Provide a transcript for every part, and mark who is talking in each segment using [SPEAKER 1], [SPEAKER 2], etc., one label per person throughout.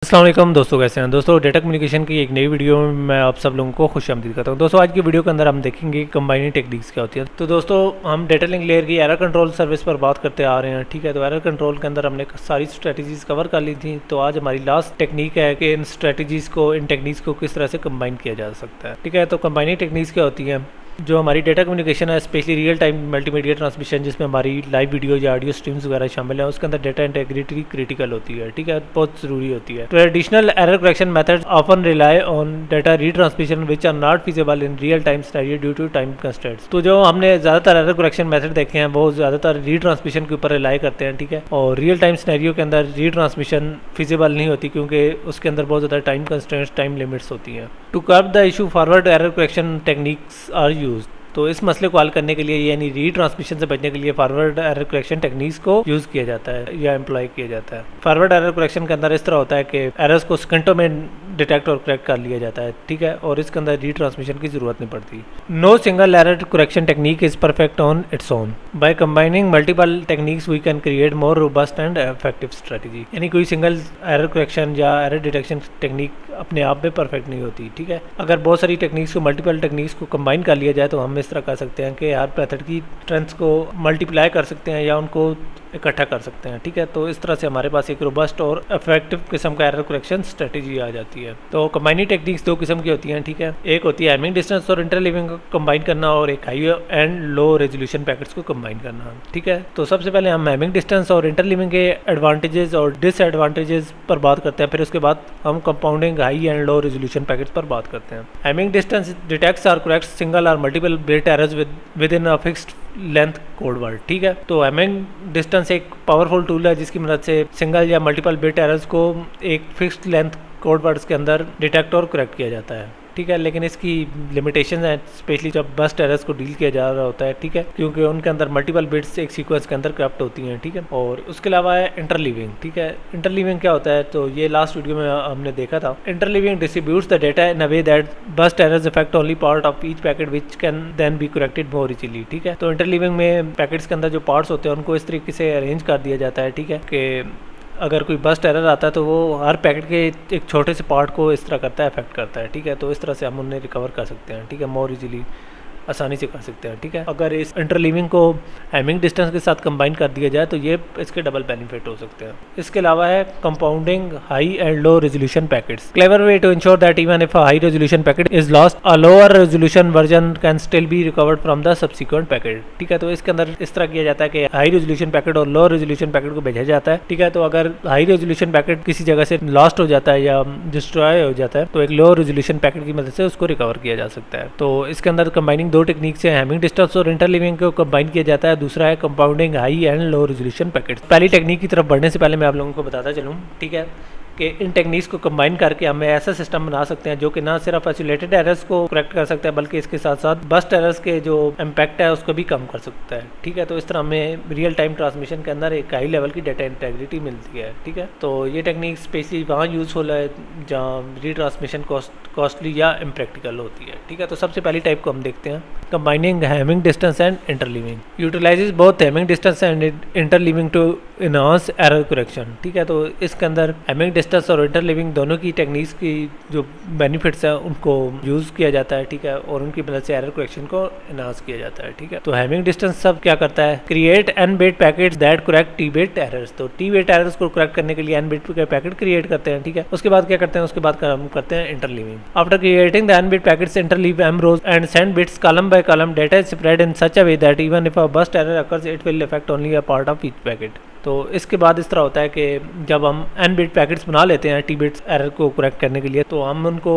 [SPEAKER 1] अस्सलाम वालेकुम दोस्तों, कैसे हैं दोस्तों। डेटा कम्युनिकेशन की एक नई वीडियो में मैं आप सब लोगों को खुशामदीद करता हूं। दोस्तों आज की वीडियो के अंदर हम देखेंगे कंबाइनिंग टेक्निक्स क्या होती है। तो दोस्तों हम डेटा लिंक लेयर की एरर कंट्रोल सर्विस पर बात करते आ रहे हैं, ठीक है। तो एरर कंट्रोल के अंदर हमने सारी स्ट्रेटजीज कवर कर ली थी। तो आज हमारी लास्ट टेक्निक है कि इन स्ट्रेटजीज को, इन टेक्निक्स को किस तरह से कंबाइन किया जा सकता है, ठीक है। तो कंबाइनिंग टेक्निक्स क्या होती हैं, जो हमारी डेटा कम्युनिकेशन है, specially real time multimedia transmission, जिसमें हमारी लाइव वीडियो या ऑडियो स्ट्रीम्स वगैरह शामिल है, उसके अंदर डेटा इंटेग्रिटी क्रिटिकल होती है, ठीक है, बहुत ज़रूरी होती है। Traditional error correction methods often rely on data retransmission which are not feasible in real time scenario due to time constraints. तो जो हमने ज़्यादातर एरर करेक्शन मेथड देखे हैं वो ज़्यादातर रीट्रांसमिशन के ऊपर रिलाई करते हैं, ठीक है। और रियल टाइम सिनेरियो के अंदर रीट्रांसमिशन फिजिबल नहीं होती क्योंकि उसके अंदर बहुत ज़्यादा टाइम कंस्ट्रेंट्स, टाइम लिमिट्स होती हैं। To curb the issue forward error correction techniques are use. तो इस मसले को हल करने के लिए, यानी रीट्रांसमिशन से बचने के लिए फॉरवर्ड एरर करेक्शन टेक्निक्स को यूज़ किया जाता है या एम्प्लॉय किया जाता है। फॉरवर्ड एरर करेक्शन के अंदर इस तरह होता है कि एरर्स को सेकंडों में डिटेक्ट और करेक्ट कर लिया जाता है, ठीक है, और इसके अंदर रीट्रांसमिशन की जरूरत नहीं पड़ती। No single error correction technique is perfect on its own. By combining multiple techniques we can create more robust and effective strategy. यानी कोई सिंगल एरर करेक्शन या एरर डिटेक्शन टेक्निक अपने आप में परफेक्ट नहीं होती, ठीक है। अगर बहुत सारी टेक्निक्स को, मल्टीपल टेक्निक्स को कंबाइन कर लिया जाए तो हम इस तरह कर सकते हैं कि हर मेथड की स्ट्रेंथ्स को मल्टीप्लाई कर सकते हैं या उनको इकट्ठा कर सकते हैं, ठीक है। तो इस तरह से हमारे पास एक रोबस्ट और इफेक्टिव किस्म का एरर करेक्शन स्ट्रेटजी आ जाती है। तो कंबाइनिंग टेक्निक्स दो किस्म की होती हैं, ठीक है। एक होती है हैमिंग डिस्टेंस और इंटरलीविंग को कंबाइन करना, और एक high and low resolution packets को कंबाइन करना, ठीक है। तो सबसे पहले हम हैमिंग डिस्टेंस और इंटरलीविंग के एडवांटेजेस और डिसएडवांटेजेस पर बात करते हैं, फिर उसके बाद हम compounding high and low resolution packets पर बात करते हैं। हैमिंग डिस्टेंस डिटेक्ट्स और करेक्ट्स सिंगल और multiple bit errors with in a fixed length code word, ठीक है। तो हैमिंग डिस्टेंस एक पावरफुल टूल है जिसकी मदद से सिंगल या मल्टीपल बिट एरर्स को एक फिक्स्ड लेंथ कोड वर्ड्स के अंदर डिटेक्ट और करेक्ट किया जाता है, ठीक है। लेकिन इसकी लिमिटेशन है, स्पेशली जब बस्ट एरर्स को डील किया जा रहा होता है, ठीक है, क्योंकि उनके अंदर मल्टीपल बिट्स एक सीक्वेंस के अंदर करप्ट होती हैं, ठीक है। और उसके अलावा है इंटरलीविंग, ठीक है। इंटरलीविंग क्या होता है, तो ये लास्ट वीडियो में हमने देखा था। Interleaving distributes the data in a way that burst errors affect only part of each packet which can then be corrected more easily, ठीक है। तो इंटरलीविंग में पैकेट्स के अंदर जो पार्ट्स होते हैं उनको इस तरीके से अरेंज कर दिया जाता है, ठीक है, कि अगर कोई बस्ट एरर आता है तो वो हर पैकेट के एक छोटे से पार्ट को इस तरह करता है, अफेक्ट करता है, ठीक है। तो इस तरह से हम उन्हें रिकवर कर सकते हैं, ठीक है, मोर इजीली, आसानी से कर सकते हैं, ठीक है। अगर इस इंटरलीविंग को हैमिंग डिस्टेंस के साथ कंबाइन कर दिया जाए तो ये इसके डबल बेनिफिट हो सकते हैं। इसके अलावा है compounding high and low resolution packets. Clever way to ensure that even if a high resolution packet is lost, a lower resolution version can still be recovered from the subsequent packet, ठीक है। तो इसके अंदर इस तरह किया जाता है कि हाई रेजोल्यूशन पैकेट और लो रेजोल्यूशन पैकेट को भेजा जाता है, ठीक है। तो अगर हाई रेजोल्यूशन पैकेट किसी जगह से लॉस्ट हो जाता है या डिस्ट्रॉय हो जाता है तो एक लो रेजोल्यूशन पैकेट की मदद से उसको रिकवर किया जा सकता है। तो इसके अंदर कंबाइनिंग दो टेक्निक से हैमिंग डिस्टेंस और इंटरलीविंग को कंबाइन किया जाता है। दूसरा है compounding high and low resolution packets. पहली टेक्निक की तरफ बढ़ने से पहले मैं आप लोगों को बताता चलूँ, ठीक है, कि इन टेक्निक्स को कंबाइन करके हमें ऐसा सिस्टम बना सकते हैं जो कि ना सिर्फ आइसोलेटेड एरर्स को करेक्ट कर सकता है बल्कि इसके साथ साथ बस्ट एरर्स के जो इम्पैक्ट है उसको भी कम कर सकता है, ठीक है। तो इस तरह हमें रियल टाइम ट्रांसमिशन के अंदर एक हाई लेवल की डेटा इंटेग्रिटी मिलती है, ठीक है। तो ये टेक्निक स्पेशली वहाँ यूजफुल है जहाँ रीट्रांसमिशन कॉस्टली या इम्प्रैक्टिकल होती है, ठीक है। तो सबसे पहली टाइप को हम देखते हैं, combining Hamming distance and interleaving. Utilises both Hamming distance and interleaving to enhance error correction, ठीक है। तो इसके अंदर हैमिंग डिस्टेंस और इंटरलीविंग दोनों की टेक्निक्स की जो बेनिफिट्स हैं उनको यूज़ किया जाता है, ठीक है, और उनकी मदद से एरर करेक्शन को इनहांस किया जाता है, ठीक है। तो हैमिंग डिस्टेंस सब क्या करता है, create an bit packets that correct T bit errors. तो टी बिट एरर्स को करेक्ट करने के लिए एन बिट के पैकेट क्रिएट करते हैं, ठीक है। उसके बाद क्या करते हैं, उसके बाद हम करते हैं interleaving. After creating the n bit packets, interleave m rows and send bits column by column, data is spread in such a way that even if a burst error occurs it will affect only a part of each packet. तो इसके बाद इस तरह होता है कि जब हम एन बिट पैकेट्स बना लेते हैं टी बिट्स एरर को करेक्ट करने के लिए, तो हम उनको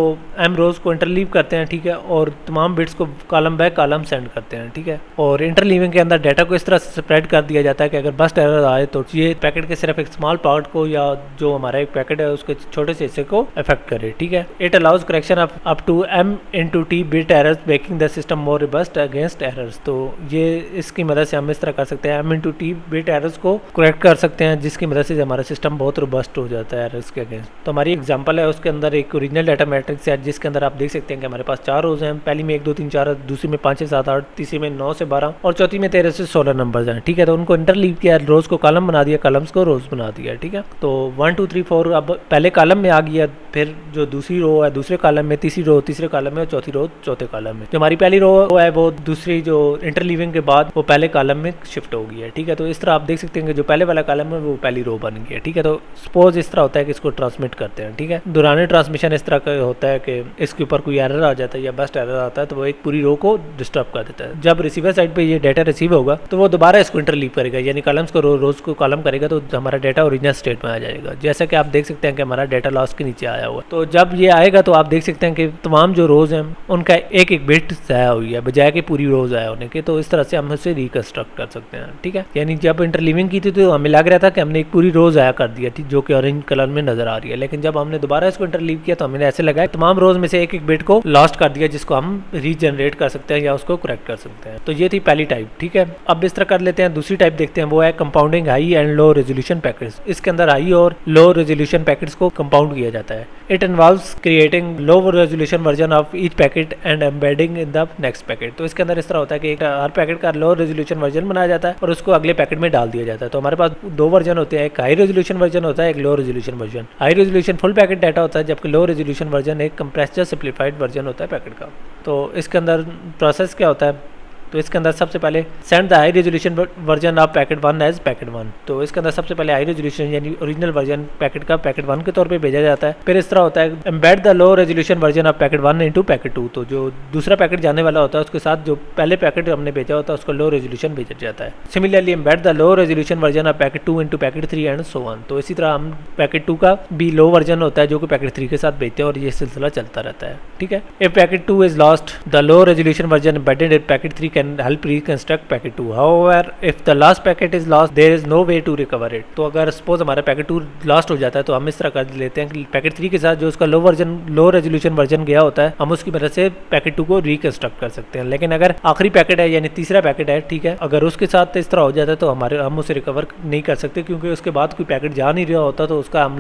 [SPEAKER 1] एम रोज को इंटरलीव करते हैं, ठीक है, और तमाम बिट्स को कॉलम बाय कॉलम सेंड करते हैं, ठीक है। और इंटरलीविंग के अंदर डाटा को इस तरह से स्प्रेड कर दिया जाता है कि अगर बस्ट एरर आए तो ये पैकेट के सिर्फ एक स्मॉल पार्ट को या जो हमारा एक पैकेट है उसके छोटे से हिस्से को अफेक्ट करे, ठीक है। It allows correction of up to m into t bit errors, making the system more robust against errors. तो ये इसकी मदद से हम इस तरह कर सकते हैं, m into t bit errors को करेक्ट कर सकते हैं, जिसकी मदद से हमारा सिस्टम बहुत रोबस्ट हो जाता है मैट्रिक्स के अगेंस्ट। तो हमारी एग्जांपल है, उसके अंदर एक ओरिजिनल डाटा मैट्रिक्स है जिसके अंदर आप देख सकते हैं कि हमारे पास 4 रोज हैं। पहली में 1 2 3 4, दूसरी में 5 6 7 8, तीसरी में 9 से 12 और चौथी में 13 से 16 नंबर्स हैं। ठीक है, तो उनको इंटरलीव किया, रोज को कॉलम बना दिया, कॉलम्स को रोज बना दिया। ठीक है, तो 1 2 3 4 अब पहले कॉलम में आ गया, फिर जो दूसरी रो है दूसरे कॉलम में, तीसरी रो तीसरे कॉलम में और चौथी रो चौथे कॉलम में। जो हमारी पहली रो है वो दूसरी जो इंटरलीविंग के बाद वो पहले कॉलम में शिफ्ट हो गई है। ठीक है, तो इस तरह आप देख सकते हैं कि जो पहले वाला कॉलम है वो पहली रो बन गई है। ठीक है, तो सपोज इस तरह होता है कि इसको ट्रांसमिट करते हैं। ठीक है, दौरान ट्रांसमिशन इस तरह का होता है कि इसके ऊपर कोई एरर आ जाता है या बस्ट एरर आता है तो वो एक पूरी रो को डिस्टर्ब कर देता है। जब रिसीवर साइड पे ये डाटा रिसीव होगा तो वो दोबारा इसको इंटरलीव करेगा, यानी कॉलम्स को रोज को कॉलम करेगा तो हमारा डाटा ओरिजिनल स्टेट में आ जाएगा। जैसा कि आप देख सकते हैं कि हमारा डाटा लॉस के नीचे आया हुआ। तो जब ये आएगा तो आप देख सकते हैं कि तमाम जो रोज हैं उनका एक एक बिट ज़ाया हुई है बजाय कि पूरी रोज ज़ाया होने के। तो इस तरह से हम उसे रिकंस्ट्रक्ट कर सकते हैं। ठीक है, यानी जब इंटरलीविंग की थी तो हमें लग रहा था कि हमने एक पूरी रो ज़ाया कर दिया थी जो कि ऑरेंज कलर में नजर आ रही है, लेकिन जब हमने दोबारा इसको इंटरलीव किया तो हमें ऐसे लगा तमाम रोज में से एक एक बिट को लॉस्ट कर दिया जिसको हम रीजनरेट कर सकते हैं या उसको करेक्ट कर सकते हैं। तो ये थी पहली टाइप। ठीक है, अब इस तरह कर लेते हैं। दूसरी टाइप देखते हैं, वो है compounding high and low resolution packets. इसके अंदर हाई और लो रेजोल्यूशन पैकेट्स को कंपाउंड किया जाता है। It involves creating low resolution version of each packet and embedding in the next packet. तो इसके अंदर इस तरह होता है कि हर पैकेट का लो रेजोल्यूशन वर्जन बनाया जाता है और उसको अगले पैकेट में डाल दिया जाता है। तो हमारे पास 2 वर्जन होते हैं, एक हाई रेजोल्यूशन वर्जन होता है, एक low resolution version. High resolution full packet data होता है जबकि लो रेजोल्यूशन वर्जन एक कंप्रेस्ड सिंप्लीफाइड वर्जन होता है पैकेट का। तो इसके अंदर प्रोसेस क्या होता है, तो इसके अंदर सबसे पहले send the high resolution version of packet 1 as packet 1। तो इसके अंदर सबसे पहले हाई रेजोल्यूशन यानी ओरिजिनल वर्जन पैकेट का पैकेट 1 के तौर पे भेजा जाता है। फिर इस तरह होता है embed the low resolution version of packet 1 into packet 2। तो जो दूसरा पैकेट जाने वाला होता है उसके साथ जो पहले पैकेट हमने भेजा होता है उसको लो रेजोल्यूशन भेजा जाता है। Similarly embed the low resolution version of packet 2 into packet 3 and so on. तो इसी तरह हम पैकेट 2 का भी लो वर्जन होता है जो कि पैकेट 3 के साथ भेजते हैं और ये सिलसिला चलता रहता है। ठीक है, if packet 2 is lost the low resolution version embedded in packet 3 can help reconstruct packet 2. However, if the last packet is lost, there is no way to recover it. तो अगर सपोज हमारा पैकेट 2 लॉस्ट हो जाता है तो हम इस तरह कर लेते हैं कि पैकेट 3 के साथ जो उसका लो रेजोल्यूशन वर्जन गया होता है हम उसकी मदद से पैकेट 2 को रिकंस्ट्रक्ट कर सकते हैं। लेकिन अगर आखिरी पैकेट है यानी तीसरा पैकेट है, ठीक है, अगर उसके साथ इस तरह हो जाता है तो हम उसे रिकवर नहीं कर सकते क्योंकि उसके बाद कोई पैकेट जा नहीं रहा होता तो उसका हम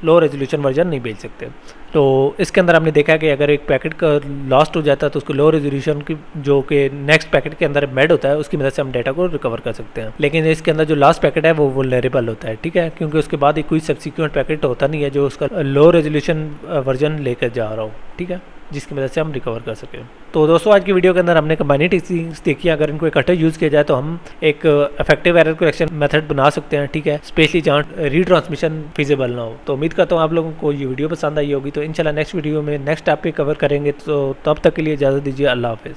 [SPEAKER 1] लो रेजोल्यूशन वर्जन नहीं भेज सकते। तो इसके अंदर हमने देखा कि अगर एक पैकेट का लॉस्ट हो जाता है तो उसको लो रेजोल्यूशन की जो कि नेक्स्ट पैकेट के अंदर एम्बेड होता है उसकी मदद से हम डाटा को रिकवर कर सकते हैं। लेकिन इसके अंदर जो लास्ट पैकेट है वो वल्नरेबल होता है। ठीक है, क्योंकि उसके बाद एक कोई सब्सिक्वेंट पैकेट होता नहीं है जो उसका लो रेजोल्यूशन वर्जन लेकर जा रहा हो। ठीक है, जिसकी मदद से हम रिकवर कर सकें। तो दोस्तों आज की वीडियो के अंदर हमने कंबाइनड टेक्निक्स देखी। अगर इनको इकट्ठे यूज़ किया जाए तो हम एक इफेक्टिव एरर करेक्शन मेथड बना सकते हैं। ठीक है, स्पेशली जहाँ रीट्रांसमिशन फिजिबल ना हो। तो उम्मीद करता हूँ आप लोगों को ये वीडियो पसंद आई होगी। तो इंशाल्लाह नेक्स्ट वीडियो में नेक्स्ट टॉपिक कवर करेंगे। तो तब तक के लिए इजाज़त दीजिए। अल्लाह हाफिज़।